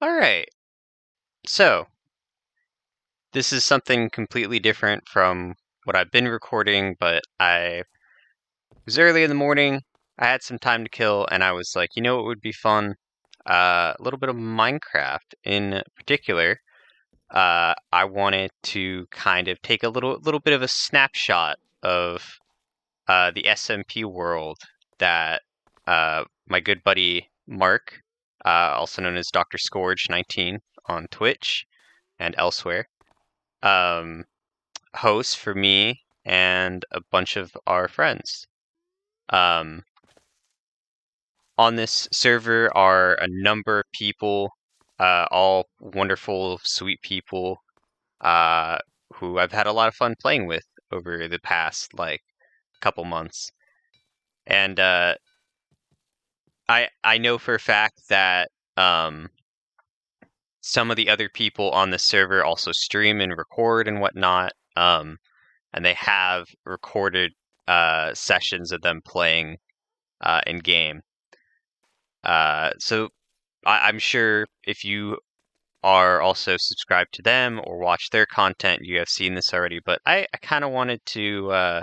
All right. So, this is something completely different from what I've been recording, but it was early in the morning. I had some time to kill, and I was like, you know what would be fun? A little bit of Minecraft. In particular, I wanted to kind of take a little bit of a snapshot of the SMP world that my good buddy Mark, also known as Dr. Scourge19 on Twitch and elsewhere, um, hosts for me and a bunch of our friends. Um, on this server are a number of people, all wonderful, sweet people, uh, who I've had a lot of fun playing with over the past couple months. And I know for a fact that some of the other people on the server also stream and record and whatnot. And they have recorded sessions of them playing in game. So I'm sure if you are also subscribed to them or watch their content, you have seen this already. But I kind of wanted to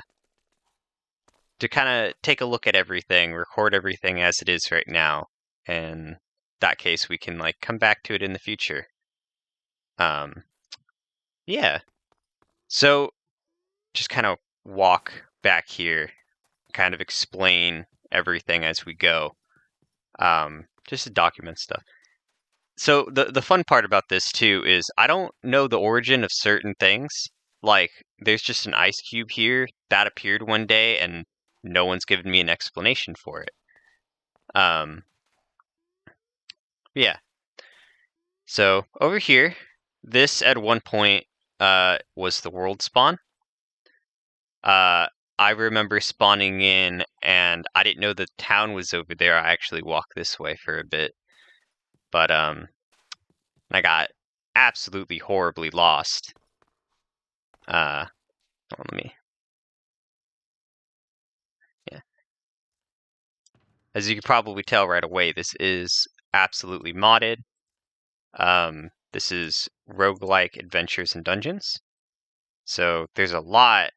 kind of take a look at everything, record everything as it is right now, and that case we can come back to it in the future. Um, yeah. So just kind of walk back here, kind of explain everything as we go, just to document stuff. So the fun part about this too is I don't know the origin of certain things. Like there's just an ice cube here that appeared one day and no one's given me an explanation for it. Um, yeah. So over here, this at one point was the world spawn. I remember spawning in and I didn't know the town was over there. I actually walked this way for a bit. But I got absolutely horribly lost. Hold on, let me. Yeah. As you can probably tell right away, this is absolutely modded. This is roguelike adventures and dungeons. So there's a lot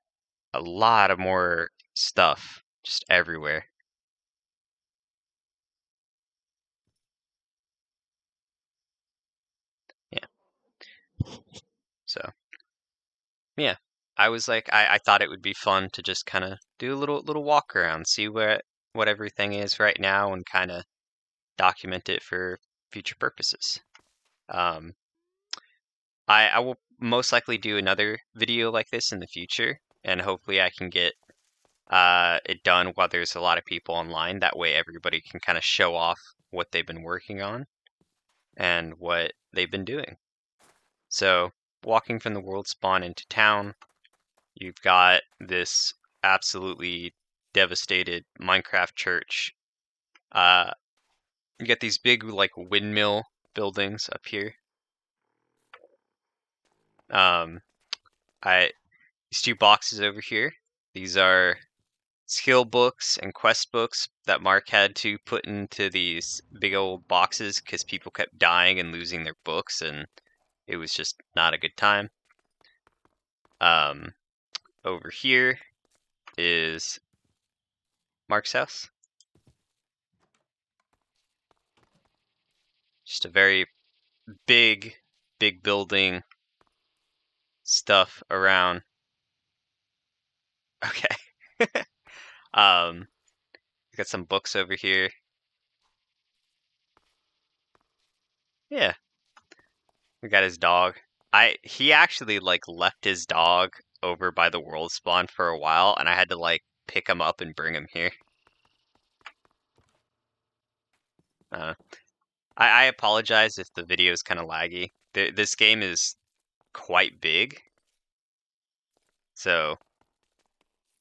of more stuff just everywhere. Yeah. So yeah, I was like, I thought it would be fun to just kind of do a little walk around, see what everything is right now, and kind of document it for future purposes. Um, I will most likely do another video like this in the future, and hopefully I can get it done while there's a lot of people online. That way everybody can kind of show off what they've been working on and what they've been doing. So, walking from the world spawn into town, you've got this absolutely devastated Minecraft church. You get these big windmill buildings up here. These two boxes over here. These are skill books and quest books that Mark had to put into these big old boxes because people kept dying and losing their books, and it was just not a good time. Over here is Mark's house. Just a very big building, stuff around. Okay. Got some books over here. Yeah. We got his dog. He actually left his dog over by the world spawn for a while, and I had to pick him up and bring him here. Uh, I apologize if the video is kind of laggy. This game is quite big, so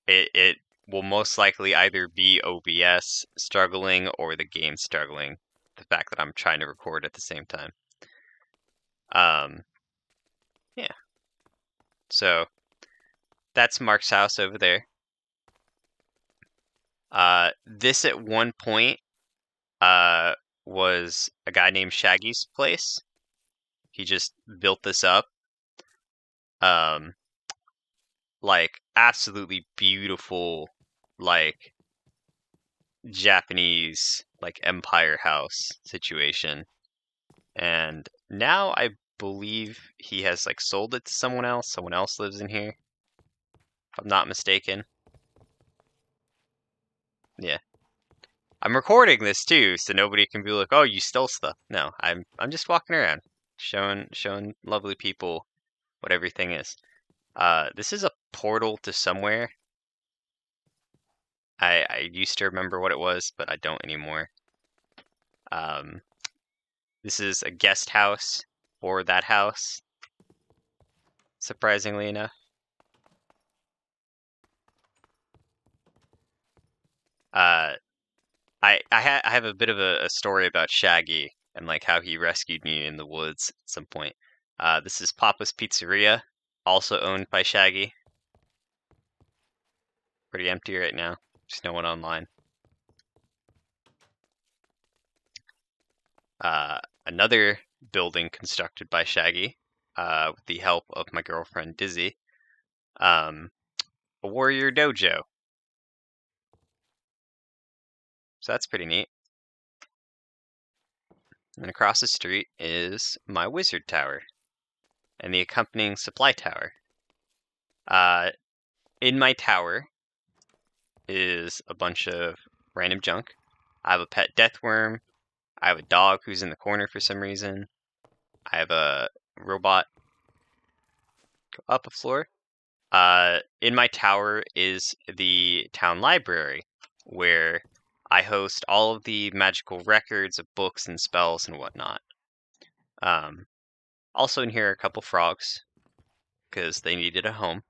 it will most likely either be OBS struggling or the game struggling. The fact that I'm trying to record at the same time. Yeah. So that's Mark's house over there. This at one point was a guy named Shaggy's place. He just built this up. Like absolutely beautiful, like Japanese, like empire house situation. And now I believe he has like sold it to someone else. Someone else lives in here, if I'm not mistaken. Yeah. I'm recording this too, so nobody can be like, "Oh, you stole stuff." No, I'm just walking around, showing lovely people what everything is. This is a portal to somewhere. I used to remember what it was, but I don't anymore. Um, this is a guest house for that house, surprisingly enough. Uh, I have a bit of a story about Shaggy and like how he rescued me in the woods at some point. This is Papa's Pizzeria, also owned by Shaggy. Pretty empty right now. There's no one online. Another building constructed by Shaggy, with the help of my girlfriend Dizzy. A warrior dojo. So that's pretty neat. And across the street is my wizard tower and the accompanying supply tower. In my tower is a bunch of random junk. I have a pet death worm. I have a dog who's in the corner for some reason. I have a robot. Go up a floor. In my tower is the town library, where I host all of the magical records of books and spells and whatnot. Also in here are a couple frogs, because they needed a home.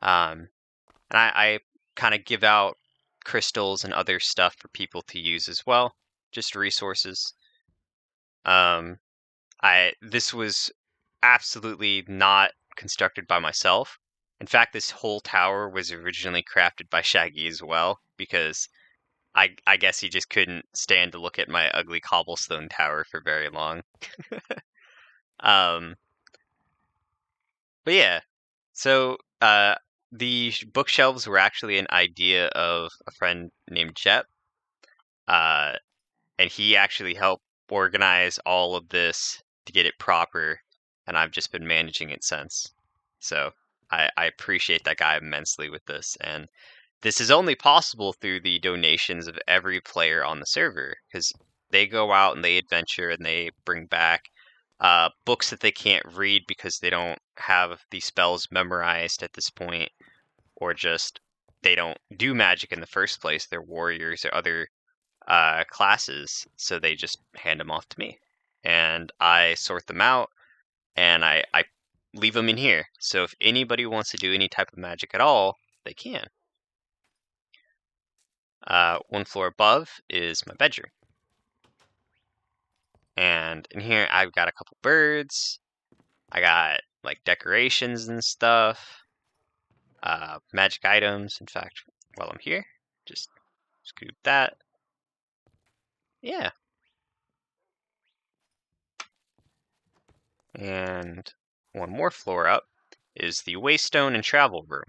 And I kind of give out crystals and other stuff for people to use as well, just resources. This was absolutely not constructed by myself. In fact, this whole tower was originally crafted by Shaggy as well, because I guess he just couldn't stand to look at my ugly cobblestone tower for very long. um, but yeah, so the bookshelves were actually an idea of a friend named Jep, uh, and he actually helped organize all of this to get it proper, and I've just been managing it since. So I appreciate that guy immensely with this, and this is only possible through the donations of every player on the server, because they go out and they adventure and they bring back books that they can't read because they don't have the spells memorized at this point, or just they don't do magic in the first place. They're warriors or other classes, so they just hand them off to me, and I sort them out, and I leave them in here. So if anybody wants to do any type of magic at all, they can. One floor above is my bedroom, and in here I've got a couple birds. I got like decorations and stuff, magic items. In fact, while I'm here, just scoop that. Yeah. And one more floor up is the waystone and travel room.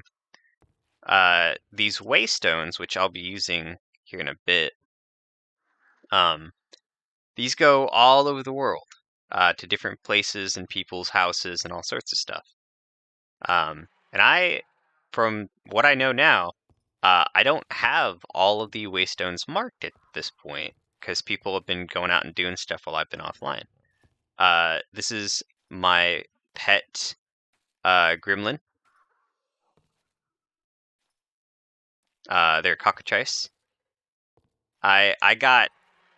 These waystones, which I'll be using here in a bit, these go all over the world, to different places and people's houses and all sorts of stuff. And from what I know now, I don't have all of the waystones marked at this point, because people have been going out and doing stuff while I've been offline. This is my pet gremlin. They're cockatrice. I got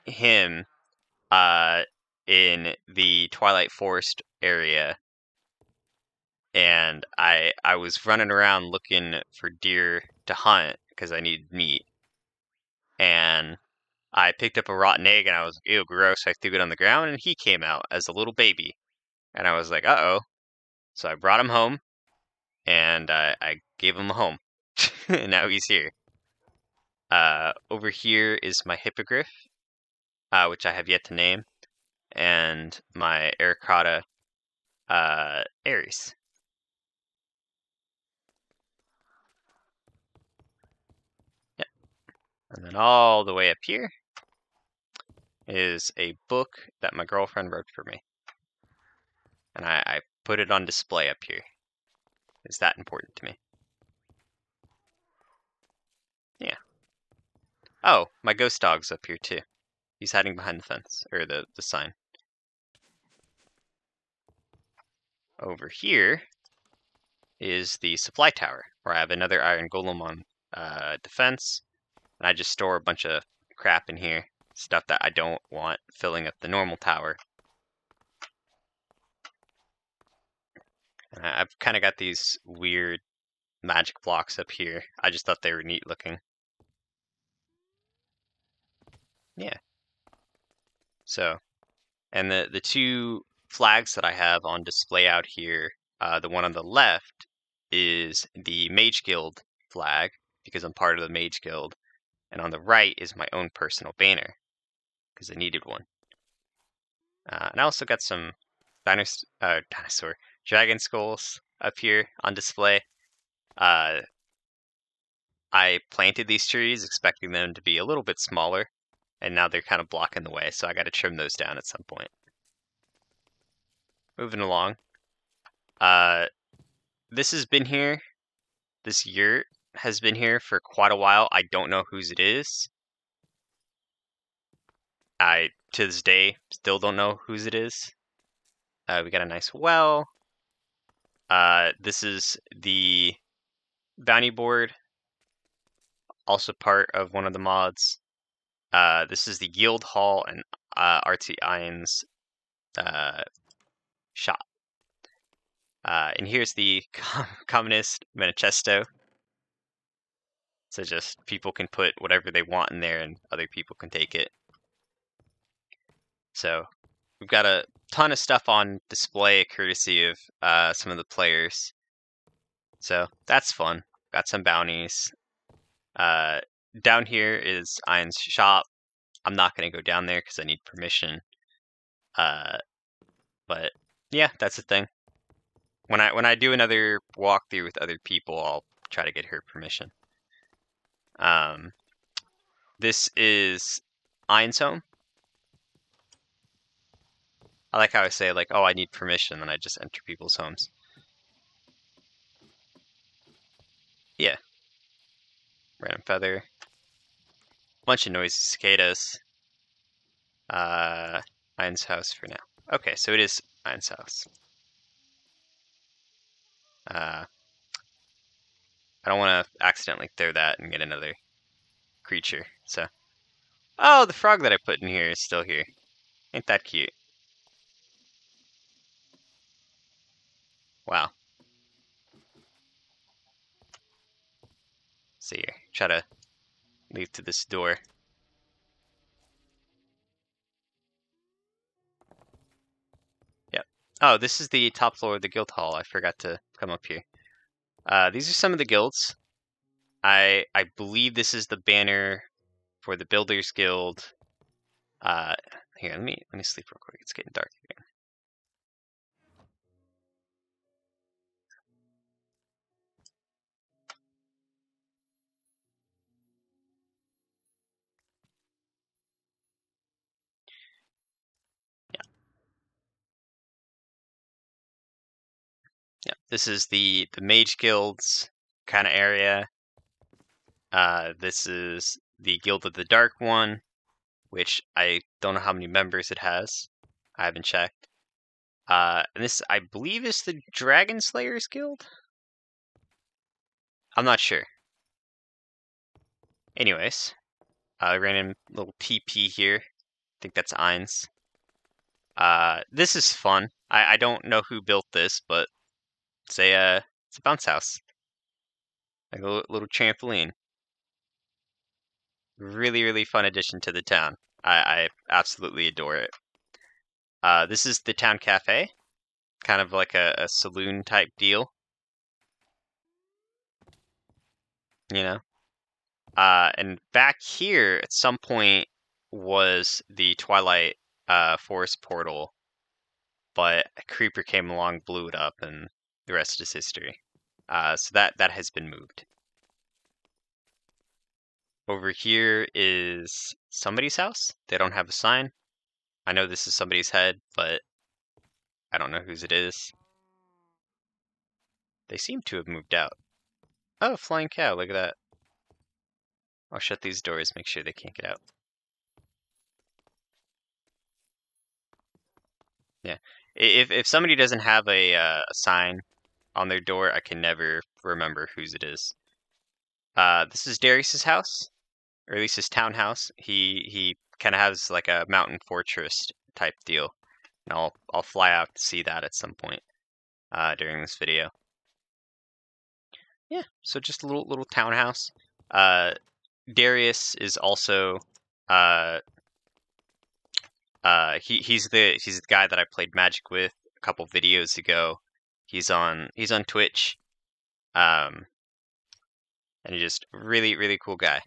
him in the Twilight Forest area, and I was running around looking for deer to hunt because I needed meat, and I picked up a rotten egg and I was like, ew, gross. I threw it on the ground and he came out as a little baby, and I was like, uh-oh. So I brought him home and I gave him a home, and now he's here. Over here is my hippogriff, which I have yet to name. and my Ericotta Aries. Yep. And then all the way up here is a book that my girlfriend wrote for me. And I put it on display up here. It's that important to me. Yeah. Oh, my ghost dog's up here too. He's hiding behind the fence, or the sign. Over here is the supply tower, where I have another iron golem on defense, and I just store a bunch of crap in here, stuff that I don't want filling up the normal tower. And I've kind of got these weird magic blocks up here. I just thought they were neat looking. Yeah. So, and the two flags that I have on display out here, the one on the left is the Mage Guild flag, because I'm part of the Mage Guild, and on the right is my own personal banner, because I needed one. And I also got some dragon skulls up here on display. I planted these trees expecting them to be a little bit smaller, and now they're kind of blocking the way, so I got to trim those down at some point. Moving along. This has been here. This yurt has been here for quite a while. I don't know whose it is. I, to this day, still don't know whose it is. We got a nice well. This is the bounty board, also part of one of the mods. This is the guild hall and JustAen's shop. And here's the communist manifesto. So just people can put whatever they want in there and other people can take it. So we've got a ton of stuff on display courtesy of some of the players. So that's fun. Got some bounties. Down here is Aen's shop. I'm not going to go down there because I need permission. But yeah, that's the thing. When I do another walkthrough with other people, I'll try to get her permission. This is Aen's home. I like how I say, like, oh, I need permission, and I just enter people's homes. Yeah. Random feather. Bunch of noisy cicadas. Aen's house for now. Okay, so it is Aen's house. I don't want to accidentally throw that and get another creature, so. Oh, the frog that I put in here is still here. Ain't that cute? Wow. See here. Try to leave to this door. Yep. Oh, this is the top floor of the guild hall. I forgot to come up here. These are some of the guilds. I believe this is the banner for the Builders Guild. Here, let me sleep real quick. It's getting dark again. Yeah, this is the Mage Guilds kind of area. This is the Guild of the Dark One, which I don't know how many members it has. I haven't checked. And this, I believe, is the Dragon Slayers Guild? I'm not sure. Anyways, random little TP here. I think that's Aen's. This is fun. I don't know who built this, but it's a bounce house. Like a little trampoline. Really, really fun addition to the town. I absolutely adore it. This is the town cafe. Kind of like a saloon type deal. You know? And back here at some point was the Twilight forest portal, but a creeper came along, blew it up, and the rest is history. So that has been moved. Over here is somebody's house. They don't have a sign. I know this is somebody's head, but I don't know whose it is. They seem to have moved out. Oh, flying cow, look at that. I'll shut these doors, make sure they can't get out. Yeah. If somebody doesn't have a sign on their door, I can never remember whose it is. This is Darius's house, or at least his townhouse. He kind of has like a mountain fortress type deal, and I'll fly out to see that at some point during this video. Yeah, so just a little townhouse. Darius is also he's the guy that I played Magic with a couple videos ago. He's on Twitch, and he's just really cool guy.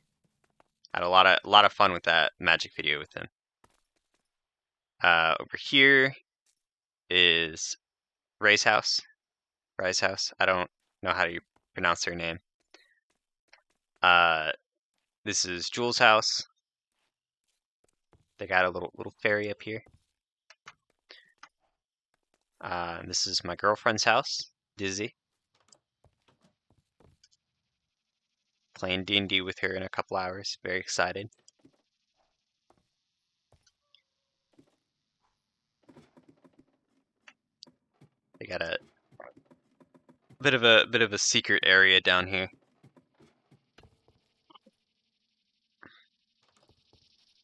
Had a lot of fun with that Magic video with him. Over here is Ray's house. Ray's house. I don't know how to pronounce her name. This is Jules' house. They got a little fairy up here. This is my girlfriend's house, Dizzy. Playing D&D with her in a couple hours. Very excited. They got a bit of a secret area down here.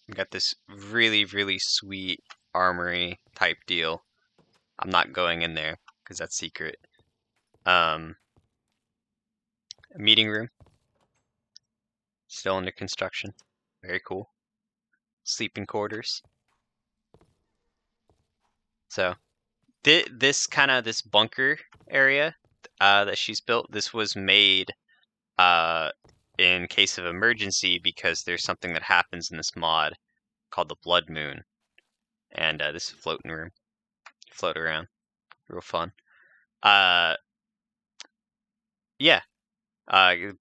We got this really sweet armory type deal. I'm not going in there because that's secret. A meeting room. Still under construction. Very cool. Sleeping quarters. So this bunker area that she's built, this was made in case of emergency because there's something that happens in this mod called the Blood Moon. And this is a floating room. Float around. Real fun. Yeah.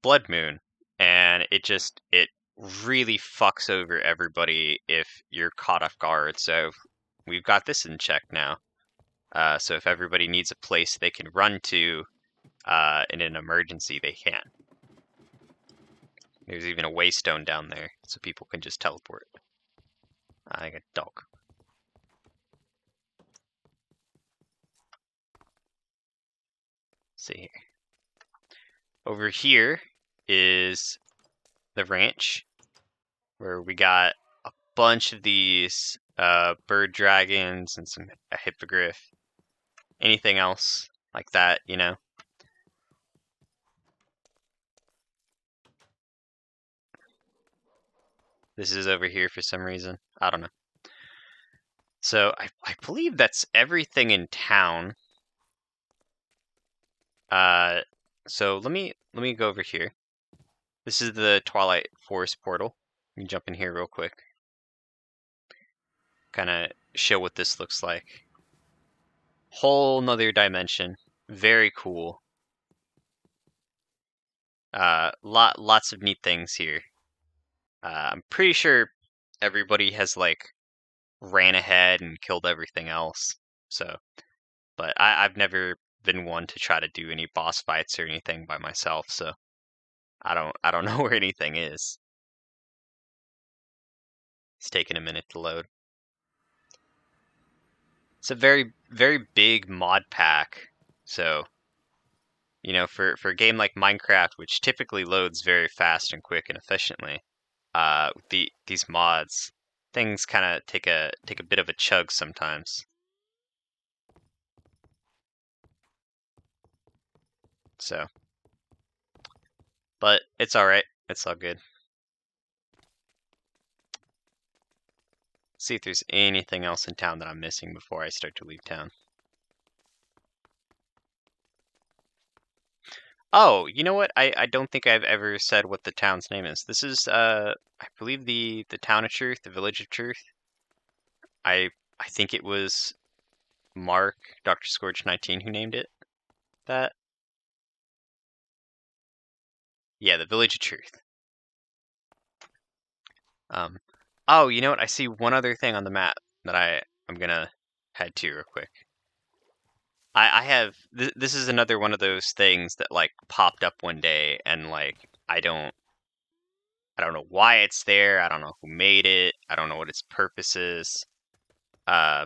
Blood Moon. And it really fucks over everybody if you're caught off guard. So we've got this in check now. So if everybody needs a place they can run to in an emergency, they can. There's even a waystone down there, so people can just teleport. I got a dog. Let's see here. Over here is the ranch, where we got a bunch of these bird dragons and a hippogriff. Anything else like that, you know? This is over here for some reason. I don't know. So I believe that's everything in town. So let me go over here. This is the Twilight Forest portal. Let me jump in here real quick. Kind of show what this looks like. Whole nother dimension. Very cool. Lots of neat things here. I'm pretty sure everybody has like ran ahead and killed everything else. So, but I've never been one to try to do any boss fights or anything by myself. So I don't know where anything is. It's taking a minute to load. It's a very big mod pack. So, you know, for a game like Minecraft, which typically loads very fast and quick and efficiently, these mods, things kind of take a bit of a chug sometimes. So, but it's all right. It's all good. See if there's anything else in town that I'm missing before I start to leave town. Oh, you know what? I don't think I've ever said what the town's name is. This is I believe the town of Truth, the village of Truth. I I think it was Mark, Dr. Scorch 19, who named it that. Yeah, the Village of Truth. Oh, you know what? I see one other thing on the map that I'm gonna head to real quick. I have this is another one of those things that like popped up one day, and like I don't know why it's there. I don't know who made it. I don't know what its purpose is. Uh,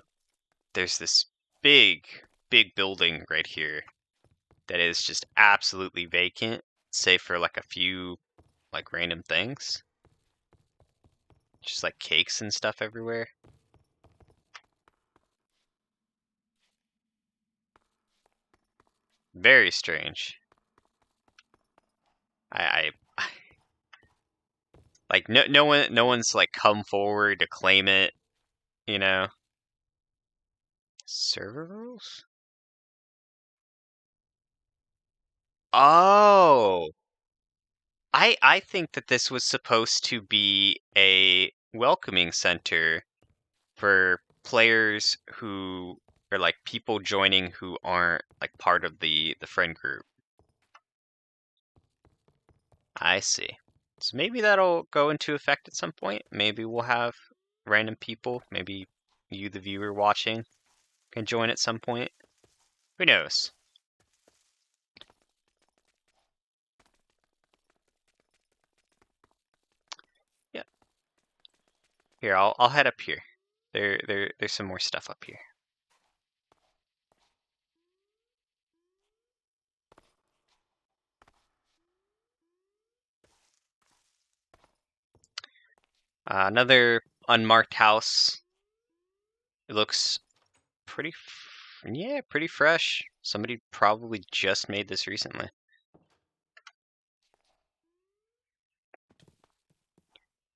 there's this big, big building right here that is just absolutely vacant, save for like a few like random things. Just like cakes and stuff everywhere. Very strange. I like no one's like come forward to claim it, you know. Server rules? Oh, I think that this was supposed to be a welcoming center for players who are like people joining who aren't like part of the friend group. I see. So maybe that'll go into effect at some point. Maybe we'll have random people, maybe you the viewer watching can join at some point. Who knows? Yeah. Here, I'll head up here. There's some more stuff up here. Another unmarked house. It looks pretty, yeah, pretty fresh. Somebody probably just made this recently.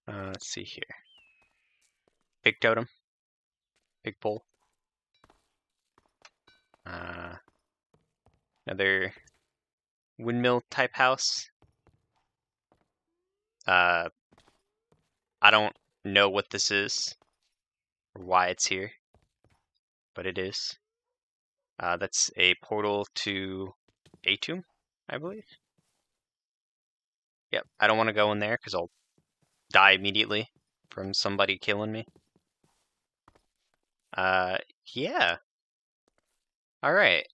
Let's see here. Big totem. Big pole. Another windmill type house. I don't know what this is or why it's here, but it is. That's a portal to Atum, I believe. Yep, I don't want to go in there because I'll die immediately from somebody killing me. Yeah. All right.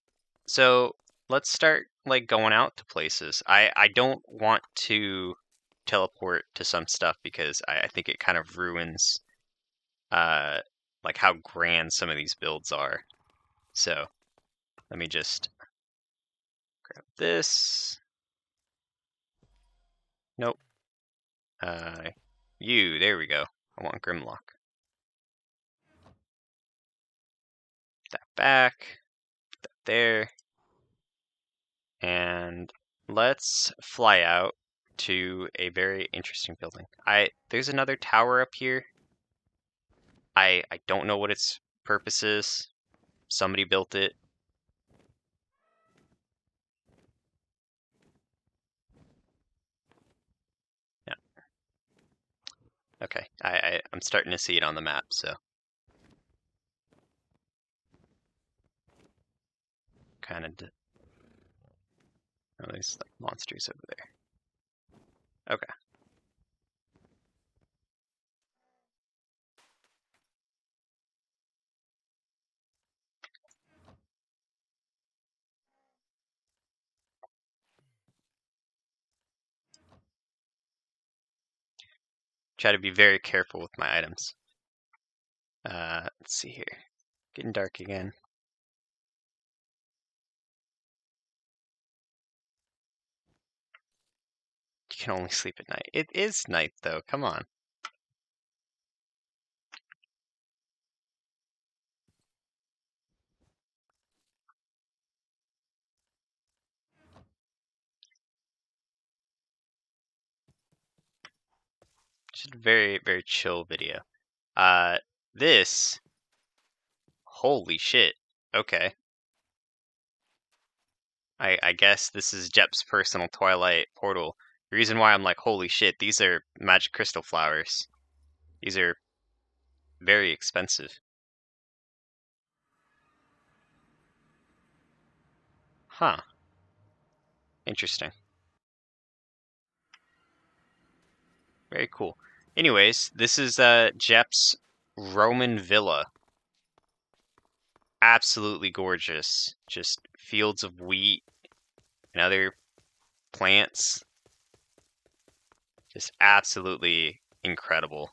So let's start like going out to places. I don't want to teleport to some stuff because I think it kind of ruins like how grand some of these builds are. So let me just grab this. Nope. There we go. I want Grimlock. Put that back. Put that there. And let's fly out to a very interesting building. There's another tower up here. I don't know what its purpose is. Somebody built it. Yeah. Okay. I'm starting to see it on the map, so kind of. Oh, there's like monsters over there. Okay. Try to be very careful with my items. Let's see here. Getting dark again. You can only sleep at night. It is night though. Come on. Just a very, very chill video. Uh, this. Holy shit. Okay. I guess this is Jep's personal Twilight portal. The reason why I'm like, holy shit, these are magic crystal flowers. These are very expensive. Huh. Interesting. Very cool. Anyways, this is Jep's Roman villa. Absolutely gorgeous. Just fields of wheat and other plants. Just absolutely incredible.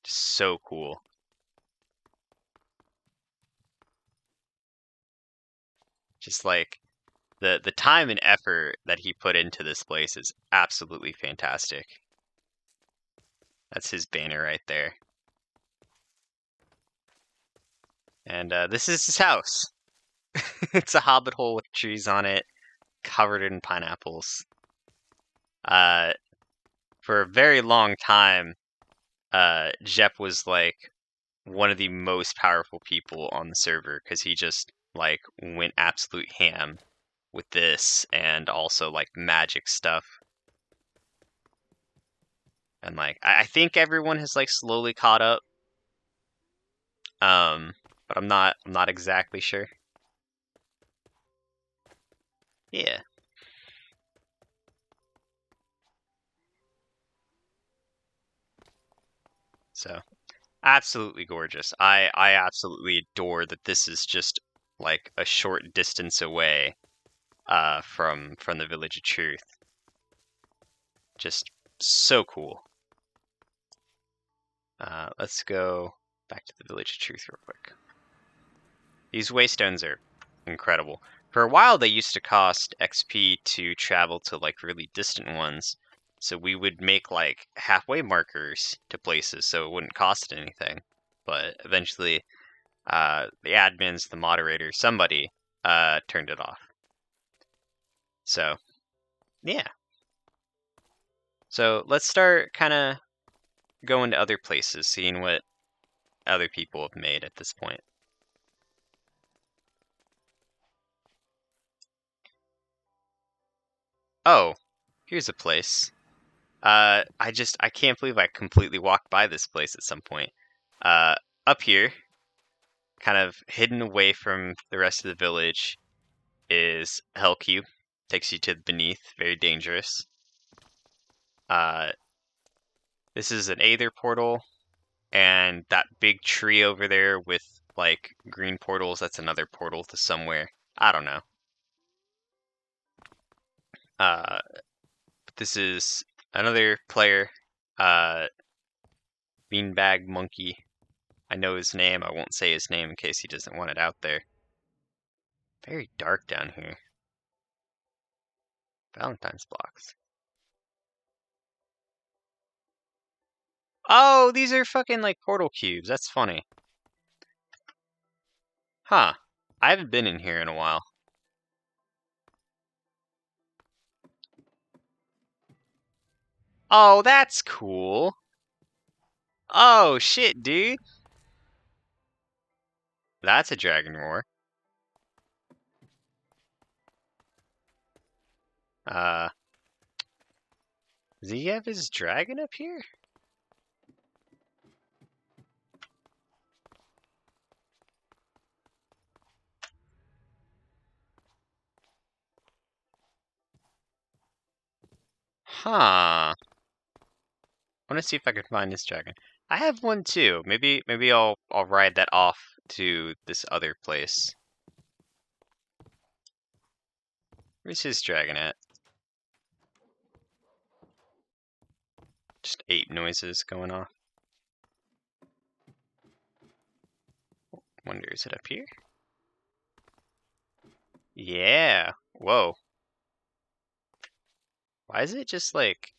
Just so cool. Just like the time and effort that he put into this place is absolutely fantastic. That's his banner right there. And this is his house. It's a hobbit hole with trees on it, covered in pineapples. For a very long time, Jep was like one of the most powerful people on the server because he just like went absolute ham with this and also like magic stuff. And like I think everyone has like slowly caught up. But I'm not exactly sure. Yeah. So absolutely gorgeous. I absolutely adore that this is just like a short distance away from the Village of Truth. Just so cool. Let's go back to the Village of Truth real quick. These waystones are incredible. For a while, they used to cost XP to travel to like really distant ones, so we would make like halfway markers to places so it wouldn't cost anything. But eventually, the admins, the moderators, somebody turned it off. So, yeah. So let's start kind of going to other places, seeing what other people have made at this point. Oh, here's a place. I can't believe I completely walked by this place at some point. Up here, kind of hidden away from the rest of the village, is Hell Cube. Takes you to beneath, very dangerous. This is an Aether portal, and that big tree over there with like green portals, that's another portal to somewhere. I don't know. Uh, this is another player, uh, Beanbag Monkey. I know his name. I won't say his name in case he doesn't want it out there. Very dark down here. Valentine's blocks. Oh, these are fucking like portal cubes. That's funny. Huh. I haven't been in here in a while. Oh, that's cool. Oh, shit, dude. That's a dragon roar. Uh, does he have his dragon up here? Huh. I want to see if I can find this dragon. I have one too. Maybe I'll ride that off to this other place. Where's his dragon at? Just 8 noises going off. Wonder, is it up here? Yeah. Whoa. Why is it just like...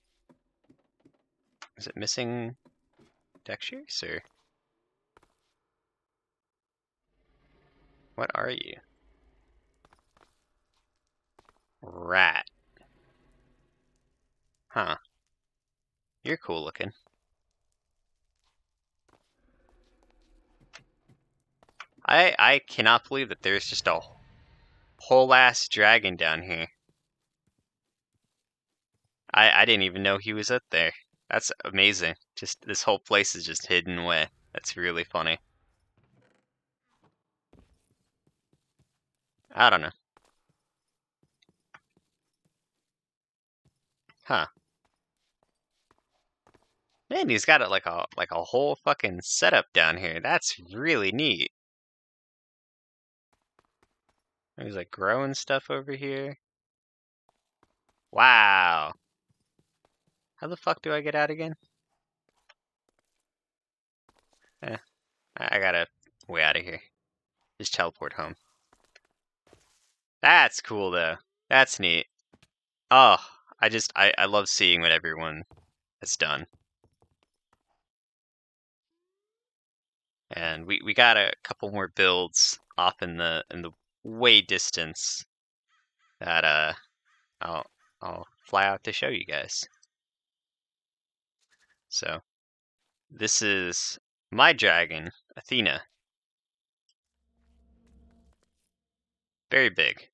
Is it missing textures, or... What are you? Rat. Huh. You're cool looking. I cannot believe that there's just a whole ass dragon down here. I didn't even know he was up there. That's amazing. Just this whole place is just hidden away. That's really funny. I don't know. Huh. Man, he's got it like a whole fucking setup down here. That's really neat. There's like growing stuff over here. Wow. How the fuck do I get out again? Eh, I gotta way out of here. Just teleport home. That's cool though. That's neat. Oh, I love seeing what everyone has done. And we got a couple more builds off in the way distance that I'll fly out to show you guys. So this is my dragon, Athena. Very big.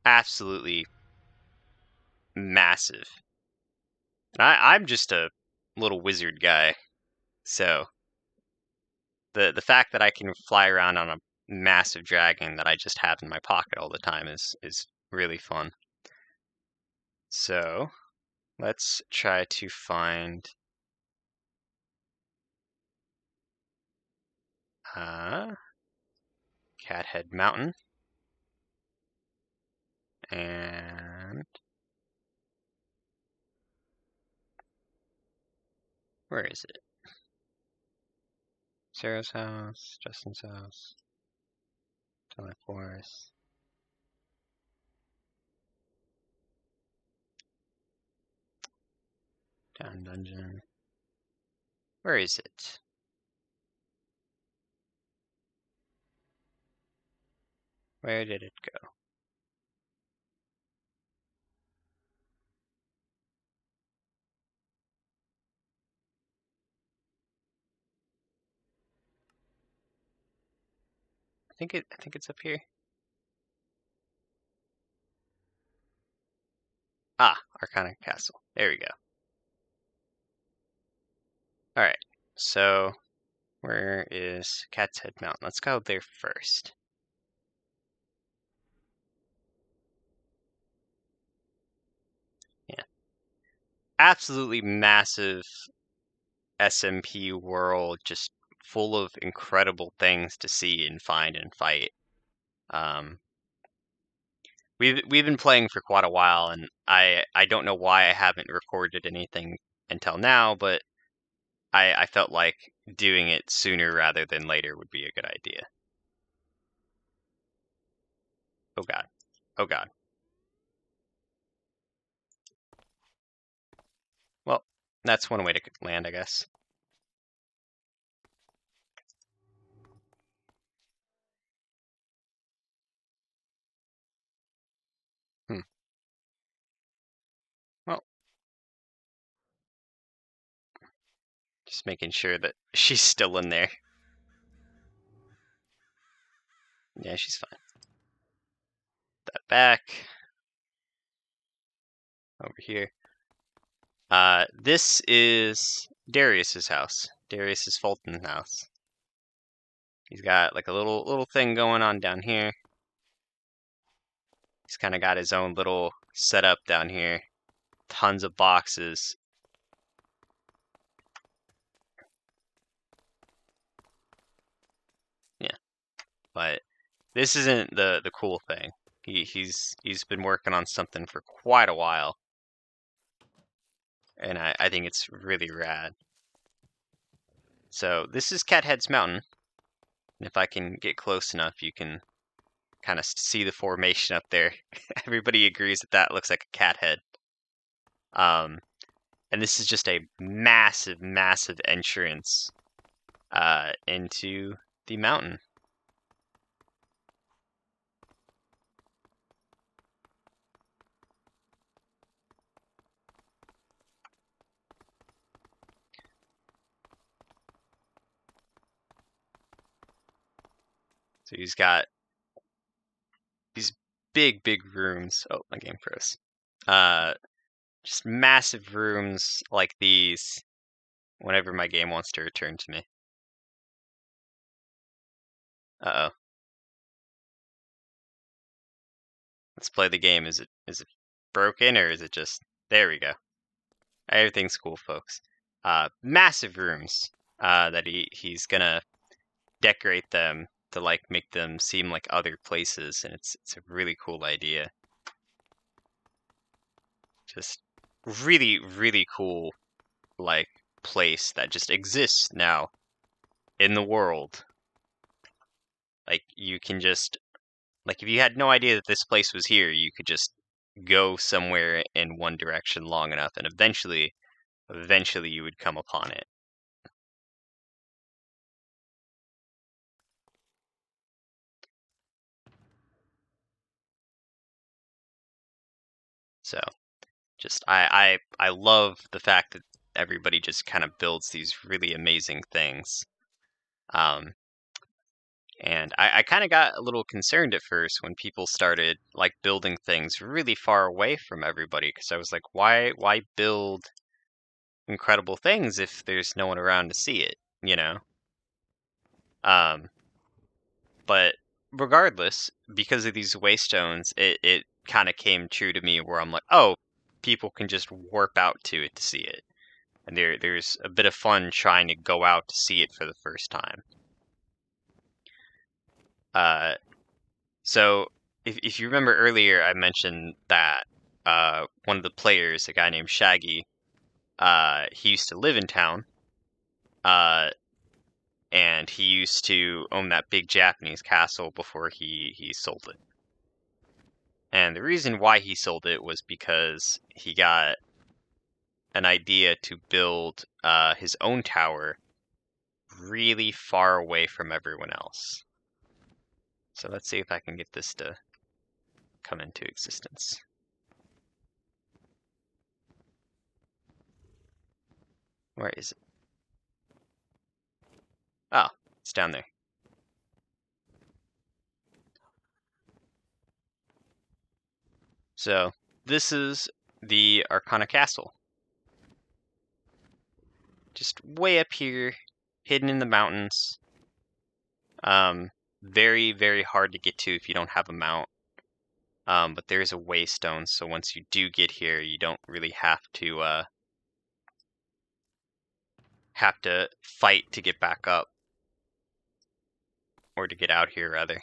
Absolutely massive. And I'm just a little wizard guy, so the fact that I can fly around on a massive dragon that I just have in my pocket all the time is really fun. So let's try to find Cathead Mountain, and where is it? Sarah's house, Justin's house, Twilight Forest. Down dungeon. Where is it? Where did it go? I think it's up here. Ah, Arcana Castle. There we go. Alright, so where is Cat's Head Mountain? Let's go there first. Yeah. Absolutely massive SMP world, just full of incredible things to see and find and fight. Um, we've been playing for quite a while, and I don't know why I haven't recorded anything until now, but I felt like doing it sooner rather than later would be a good idea. Oh god. Oh god. Well, that's one way to land, I guess. Hmm. Well, just making sure that she's still in there. Yeah, she's fine. That back. Over here. This is Darius's house. Dariusfulton's house. He's got like a little thing going on down here. He's kind of got his own little setup down here. Tons of boxes. Yeah, but this isn't the cool thing. He's been working on something for quite a while, and I think it's really rad. So this is Cathead's Mountain. And if I can get close enough, you can kind of see the formation up there. Everybody agrees that that looks like a cat head. And this is just a massive, massive entrance into the mountain. So he's got these big, big rooms. Oh, my game froze. Just massive rooms like these whenever my game wants to return to me. Uh-oh. Let's play the game. Is it broken, or is it just... There we go. Everything's cool, folks. Massive rooms that he's gonna decorate them to like make them seem like other places, and it's a really cool idea. Just really, really cool, like, place that just exists now in the world. Like, you can just, like, if you had no idea that this place was here, you could just go somewhere in one direction long enough, and eventually you would come upon it. So, just, I love the fact that everybody just kind of builds these really amazing things. And I kind of got a little concerned at first when people started like building things really far away from everybody, because I was like, why build incredible things if there's no one around to see it, you know? But regardless, because of these waystones, it kind of came true to me where I'm like, oh, people can just warp out to it to see it. And there's a bit of fun trying to go out to see it for the first time. So if you remember earlier, I mentioned that one of the players, a guy named Shaggy, he used to live in town, and he used to own that big Japanese castle before he sold it. And the reason why he sold it was because he got an idea to build his own tower really far away from everyone else. So let's see if I can get this to come into existence. Where is it? Oh, it's down there. So this is the Arcana Castle. Just way up here, hidden in the mountains. Very, very hard to get to if you don't have a mount. But there's a waystone, so once you do get here, you don't really have to fight to get back up. Or to get out here, rather.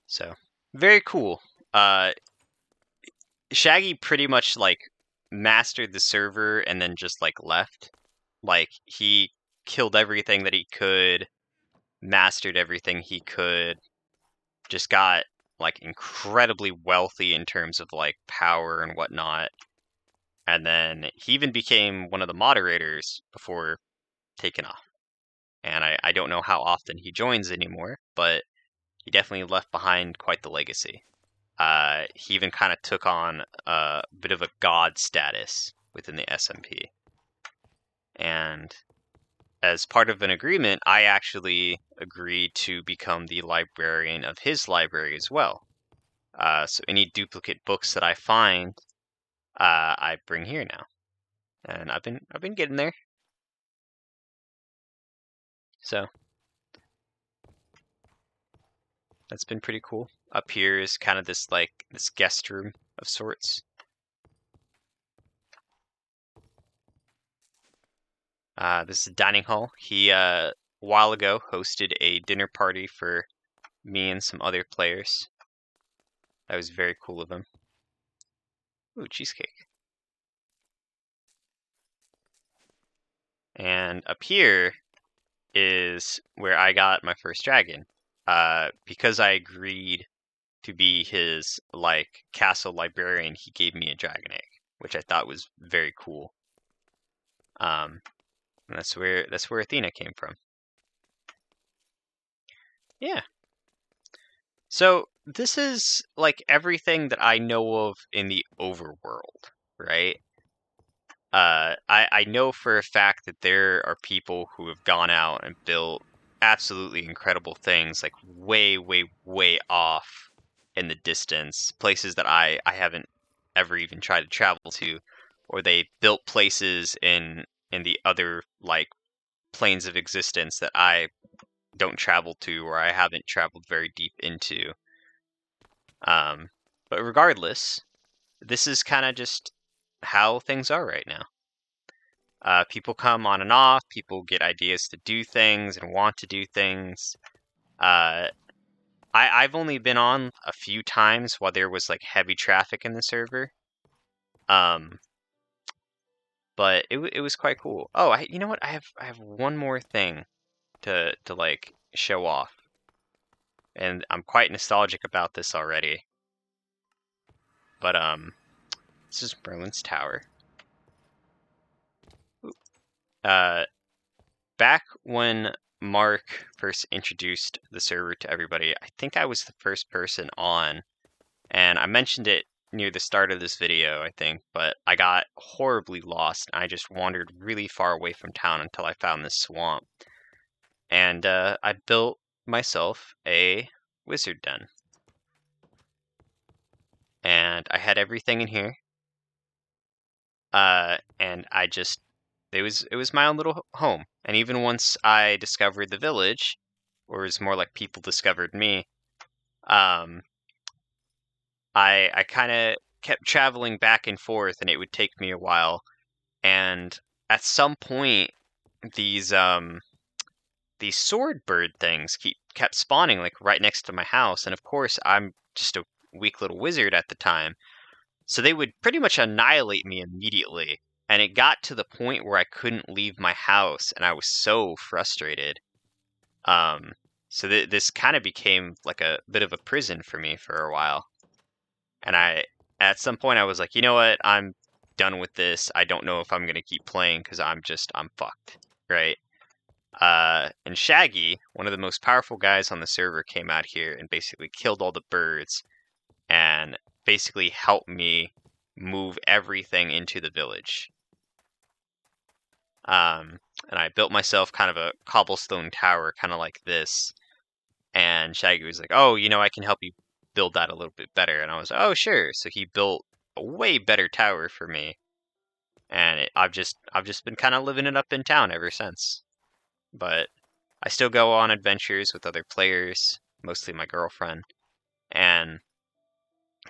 So, very cool. Shaggy pretty much, like, mastered the server and then just, like, left. Like, he killed everything that he could, mastered everything he could, just got, like, incredibly wealthy in terms of, like, power and whatnot. And then he even became one of the moderators before taking off. And I don't know how often he joins anymore, but he definitely left behind quite the legacy. He even kind of took on a bit of a god status within the SMP. And as part of an agreement, I actually agreed to become the librarian of his library as well. So any duplicate books that I find, I bring here now. And I've been getting there. So that's been pretty cool. Up here is kind of this guest room of sorts. This is the dining hall. He a while ago hosted a dinner party for me and some other players. That was very cool of him. Ooh, cheesecake. And up here is where I got my first dragon. Because I agreed to be his, like, castle librarian, he gave me a dragon egg, which I thought was very cool. And that's where Athena came from. Yeah. So this is like everything that I know of in the overworld, right? I know for a fact that there are people who have gone out and built absolutely incredible things, like way, way, way off in the distance, places that I haven't ever even tried to travel to, or they built places in the other, like, planes of existence that I don't travel to or I haven't traveled very deep into. But regardless, this is kind of just how things are right now. People come on and off, people get ideas to do things and want to do things. I've only been on a few times while there was like heavy traffic in the server. But it was quite cool. Oh, you know what? I have one more thing to like show off. And I'm quite nostalgic about this already. But this is Merlin's Tower. Back when Mark first introduced the server to everybody, I think I was the first person on, and I mentioned it near the start of this video, I think, but I got horribly lost, and I just wandered really far away from town until I found this swamp. And I built myself a wizard den. And I had everything in here. And I just it was my own little home. And even once I discovered the village, or it was more like people discovered me, I kind of kept traveling back and forth, and it would take me a while. And at some point, these sword bird things kept spawning like right next to my house, and of course I'm just a weak little wizard at the time, so they would pretty much annihilate me immediately. And it got to the point where I couldn't leave my house, and I was so frustrated. So this kind of became like a bit of a prison for me for a while. And at some point I was like, you know what? I'm done with this. I don't know if I'm gonna keep playing because I'm fucked, right? And Shaggy, one of the most powerful guys on the server, came out here and basically killed all the birds and basically helped me move everything into the village. And I built myself kind of a cobblestone tower, kind of like this. And Shaggy was like, "Oh, you know, I can help you build that a little bit better." And I was like, "Oh, sure." So he built a way better tower for me, and I've just been kind of living it up in town ever since. But I still go on adventures with other players, mostly my girlfriend, and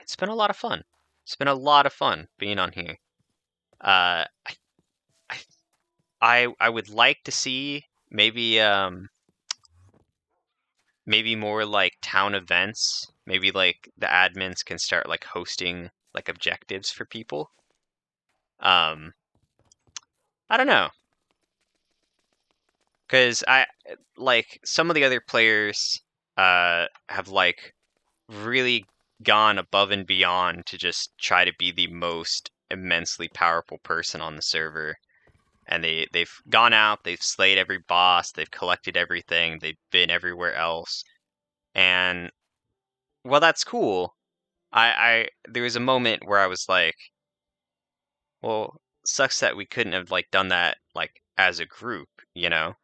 it's been a lot of fun. It's been a lot of fun being on here. Uh, I would like to see maybe more like town events. Maybe like the admins can start like hosting like objectives for people. I don't know, because I like some of the other players have like really gone above and beyond to just try to be the most immensely powerful person on the server. And they've gone out, they've slayed every boss, they've collected everything, they've been everywhere else. And well, that's cool. I there was a moment where I was like, well, sucks that we couldn't have like done that like as a group, you know?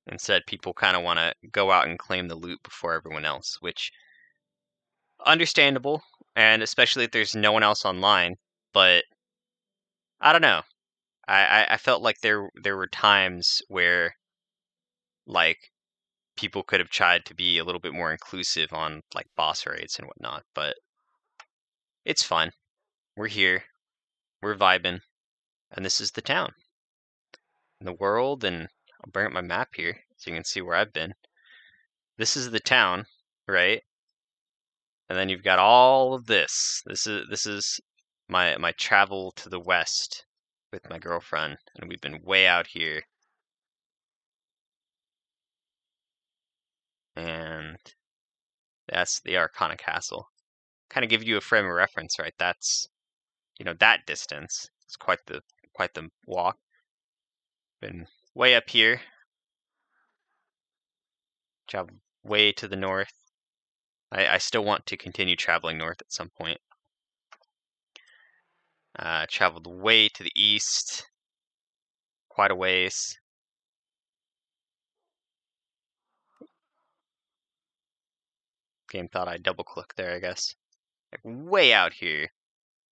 Instead, people kind of want to go out and claim the loot before everyone else, which understandable, and especially if there's no one else online. But I don't know. I felt like there were times where like people could have tried to be a little bit more inclusive on like boss raids and whatnot, but it's fun. We're here, we're vibing, and this is the town, and the world, and I'll bring up my map here so you can see where I've been. This is the town, right? And then you've got all of this. This is my travel to the west with my girlfriend, and we've been way out here. And that's the Arcana Castle. Kind of give you a frame of reference, right? That's, you know, that distance. It's quite the walk. Been way up here. Traveled way to the north. I still want to continue traveling north at some point. Traveled way to the east. Quite a ways. Game thought I double clicked there, I guess. Like way out here.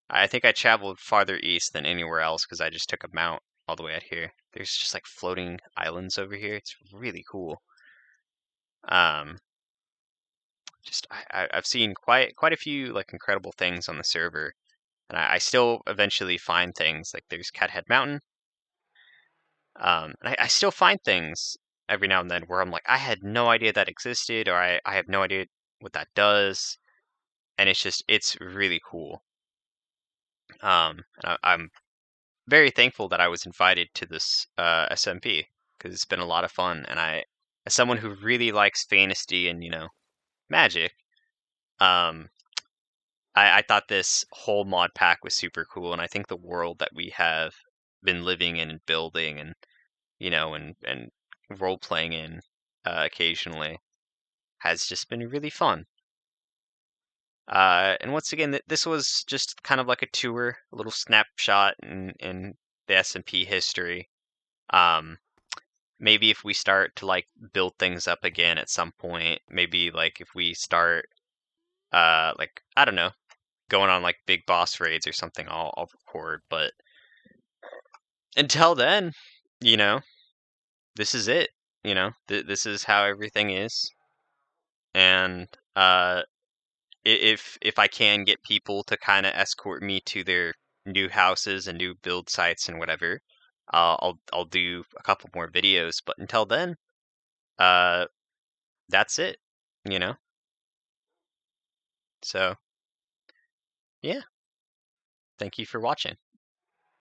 I think I traveled farther east than anywhere else because I just took a mount all the way out here. there's just like floating islands over here. It's really cool. Um, I've seen quite a few like incredible things on the server, and I still eventually find things. Like there's Cathead Mountain. And I still find things every now and then where I'm like, I had no idea that existed, or I have no idea what that does, and it's really cool. And I'm very thankful that I was invited to this SMP because it's been a lot of fun, and as someone who really likes fantasy and magic, um, I thought this whole mod pack was super cool, and I think the world that we have been living in and building, and and role playing in occasionally has just been really fun. And once again, this was just kind of like a tour, a little snapshot in the SMP history. Um, Maybe if we start to like build things up again at some point, maybe like if we start like I don't know, going on like big boss raids or something, I'll record. But until then, you know, this is it. This is how everything is. And if I can get people to kind of escort me to their new houses and new build sites and whatever, I'll do a couple more videos. But until then, uh, that's it. You know. So yeah, thank you for watching.